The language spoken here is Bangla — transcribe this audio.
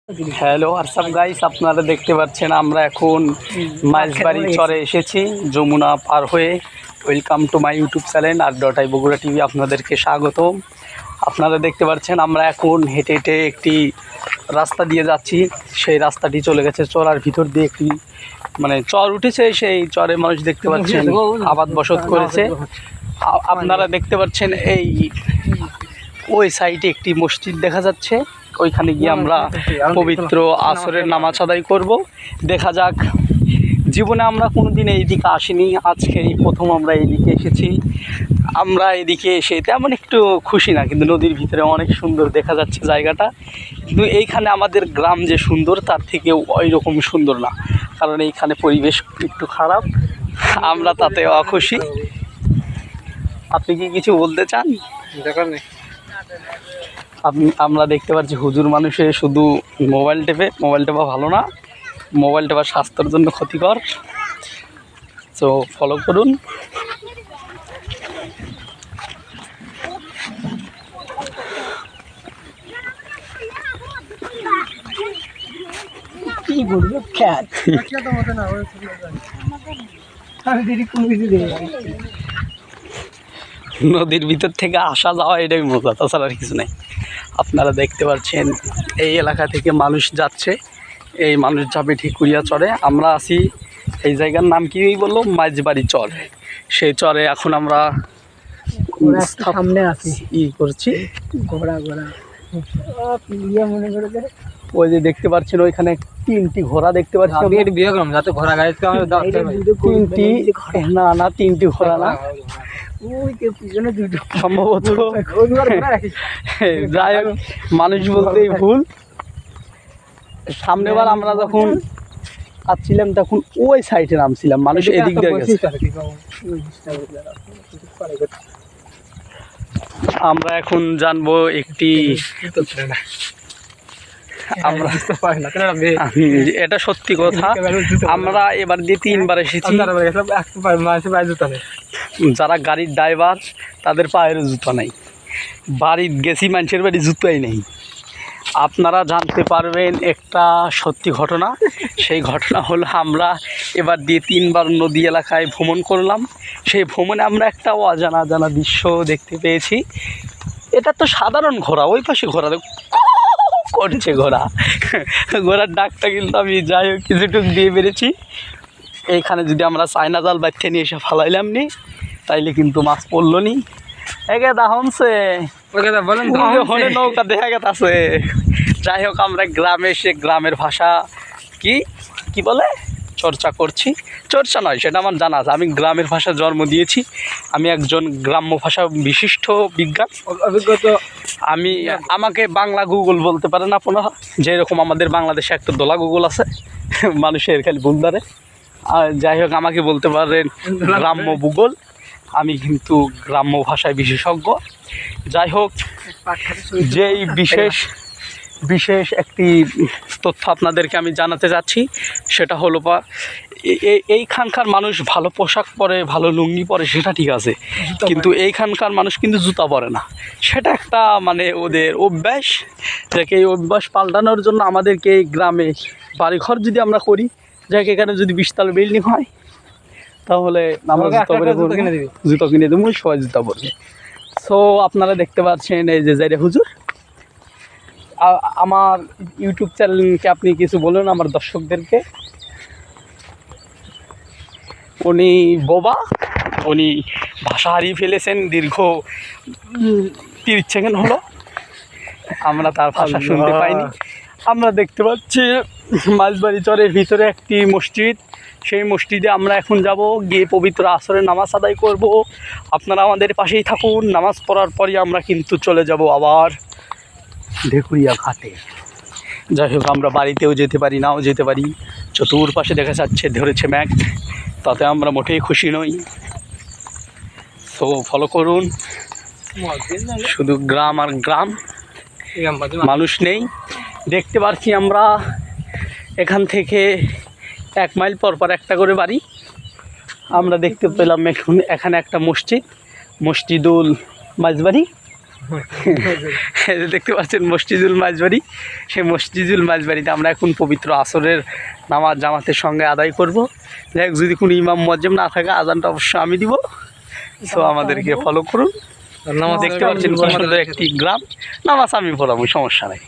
হ্যালো হোয়াটসঅ্যাপ গাইস, আপনারা দেখতে পাচ্ছেন আমরা এখন মাইজবাড়ি চরে এসেছি যমুনা পার হয়ে। Welcome to my YouTube channel আর বগুড়া টিভি, আপনাদেরকে স্বাগত। আপনারা দেখতে পাচ্ছেন আমরা এখন হেঁটে হেঁটে একটি রাস্তা দিয়ে যাচ্ছি। সেই রাস্তাটি চলে গেছে চরার ভিতর দিয়ে, একটি মানে চর উঠেছে। সেই চরে মানুষ দেখতে পাচ্ছেন আবাদ বসত করেছে। আপনারা দেখতে পাচ্ছেন ওই সাইডে একটি মসজিদ দেখা যাচ্ছে। ওইখানে গিয়ে আমরা পবিত্র আসরের নামাজ আদায় করব। দেখা যাক, জীবনে আমরা কোনোদিন এইদিকে আসিনি, আজকে এই প্রথম আমরা এইদিকে এসেছি। আমরা এদিকে এসে তেমন একটু খুশি না, কিন্তু নদীর ভিতরে অনেক সুন্দর দেখা যাচ্ছে জায়গাটা। কিন্তু এইখানে আমাদের গ্রাম যে সুন্দর, তার থেকেও ওই রকম সুন্দর না, কারণ এইখানে পরিবেশ একটু খারাপ। আমরা তাতে অখুশি। আপনি কি কিছু বলতে চান? আমরা দেখতে পাচ্ছি হুজুর মানুষে শুধু মোবাইল টেপা ভালো না, মোবাইল টেপা স্বাস্থ্যের জন্য ক্ষতিকর। তো ফলো করুন। কি বলবো, নদীর ভিতর থেকে আসা যাওয়া এটাই মজা, তাছাড়া আর কিছু নেই। আপনারা দেখতে পাচ্ছেন এই এলাকা থেকে মানুষ যাচ্ছে, এই মানুষ যাবে ঢিকুরিয়া চরে। আমরা আছি, এই জায়গার নাম কি বললো, মাইজবাড়ি চর। সেই চরে এখন আমরা সামনে আছি, করছি ঘোড়া মনে করে। ওই যে দেখতে পাচ্ছেন ওইখানে 3টি ঘোড়া দেখতে পাচ্ছি। যাতে ঘোড়া গাড়িতে তিনটি ঘোড়া না, সম্ভবত। যাই হোক, মানুষ বলতেই ভুল। সামনেবার আমরা যখন আসছিলাম তখন ওই সাইডে নামছিলাম, মানুষ এদিক দিয়ে গেছে। আমরা এখন জানবো একটি, এটা সত্যি কথা, আমরা এবার দিয়ে 3বার এসেছি। যারা গাড়ির ড্রাইভার তাদের পায়ের জুতা নেই, বাড়ির গেছি মানুষের বাড়ি জুতাই নেই। আপনারা জানতে পারবেন একটা সত্যি ঘটনা। সেই ঘটনা হলো, আমরা এবার দিয়ে 3বার নদী এলাকায় ভ্রমণ করলাম। সেই ভ্রমণে আমরা একটা অজানা দৃশ্য দেখতে পেয়েছি। এটা তো সাধারণ ঘোড়া, ওই পাশে ঘোড়া করছে, ঘোড়ার ডাকটা কিন্তু আমি যাই হোক কিছুটুকু দিয়ে বেড়েছি। এইখানে যদি আমরা চায়না জাল বাইতে নিয়ে এসে ফালাইলাম নি, তাইলে কিন্তু মাছ পড়লো নি। নৌকা দেখা গেছে। যাই হোক, আমরা গ্রামে এসে গ্রামের ভাষা কি বলে চর্চা করছি। চর্চা নয়, সেটা আমার জানা আছে। আমি গ্রামের ভাষা জন্ম দিয়েছি, আমি একজন গ্রাম্য ভাষা বিশিষ্ট বিজ্ঞান অভিজ্ঞতা। আমাকে বাংলা গুগল বলতে পারেন আপনারা, যেরকম আমাদের বাংলাদেশে একটা দোলা গুগল আছে, মানুষের খালি ভুল ধরে। আর যাই হোক, আমাকে বলতে পারেন গ্রাম্য ভূগোল, আমি কিন্তু গ্রাম্য ভাষায় বিশেষজ্ঞ। যাই হোক, যেই বিশেষ একটি তথ্য আপনাদেরকে আমি জানাতে যাচ্ছি, সেটা হলো এইখানকার মানুষ ভালো পোশাক পরে, ভালো লুঙ্গি পরে, সেটা ঠিক আছে, কিন্তু এইখানকার মানুষ কিন্তু জুতা পরে না। সেটা একটা মানে ওদের অভ্যাস, যাকে এই অভ্যাস পাল্টানোর জন্য আমাদেরকে এই গ্রামে বাড়িঘর যদি আমরা করি, যাকে এখানে যদি 20তলা বিল্ডিং হয়, তাহলে আমরা জুতো কিনে দেবো, সবাই জুতা পরবে। সো আপনারা দেখতে পাচ্ছেন এই যে জায়গা হুজুর। আমার ইউটিউব চ্যানেলকে আপনি কিছু বলুন আমার দর্শকদেরকে। উনি বোবা, উনি ভাষা হারিয়ে ফেলেছেন। দীর্ঘ 30 সেকেন্ড হলো আমরা তার ভাষা শুনতে পাইনি। আমরা দেখতে পাচ্ছি মাইজবাড়ি চরের ভিতরে একটি মসজিদ। সেই মসজিদে আমরা এখন যাব, গিয়ে পবিত্র আসরের নামাজ আদায় করব। আপনারা আমাদের পাশেই থাকুন। নামাজ পড়ার পরই আমরা কিন্তু চলে যাব আবার ঢেকুরিয়া ঘাটে। যাই হোক, আমরা বাড়িতেও যেতে পারি, নাও যেতে পারি। চতুর্পাশে দেখা যাচ্ছে ধরেছে ম্যাঘ, তাতে আমরা মোটেই খুশি নই। তো ফলো করুন। শুধু গ্রাম আর গ্রাম, মানুষ নেই। দেখতে পাচ্ছি আমরা এখান থেকে 1 মাইল পর একটা করে বাড়ি। আমরা দেখতে পেলাম এখানে একটা মসজিদুল মাইজবাড়ি। এই যে দেখতে পাচ্ছেন মসজিদুল মাঝবাড়ি, সেই মসজিদুল মাঝবাড়িতে আমরা এখন পবিত্র আসরের নামাজ জামাতের সঙ্গে আদায় করব। দেখ যদি কোনো ইমাম মুয়াজ্জিম না থাকে আজানটা অবশ্যই আমি দিব। সো আমাদেরকে ফলো করুন। দেখতে পাচ্ছেন কি সুন্দর একটি গ্রাম, নামাজ আমি পড়াবো, সমস্যা নাই।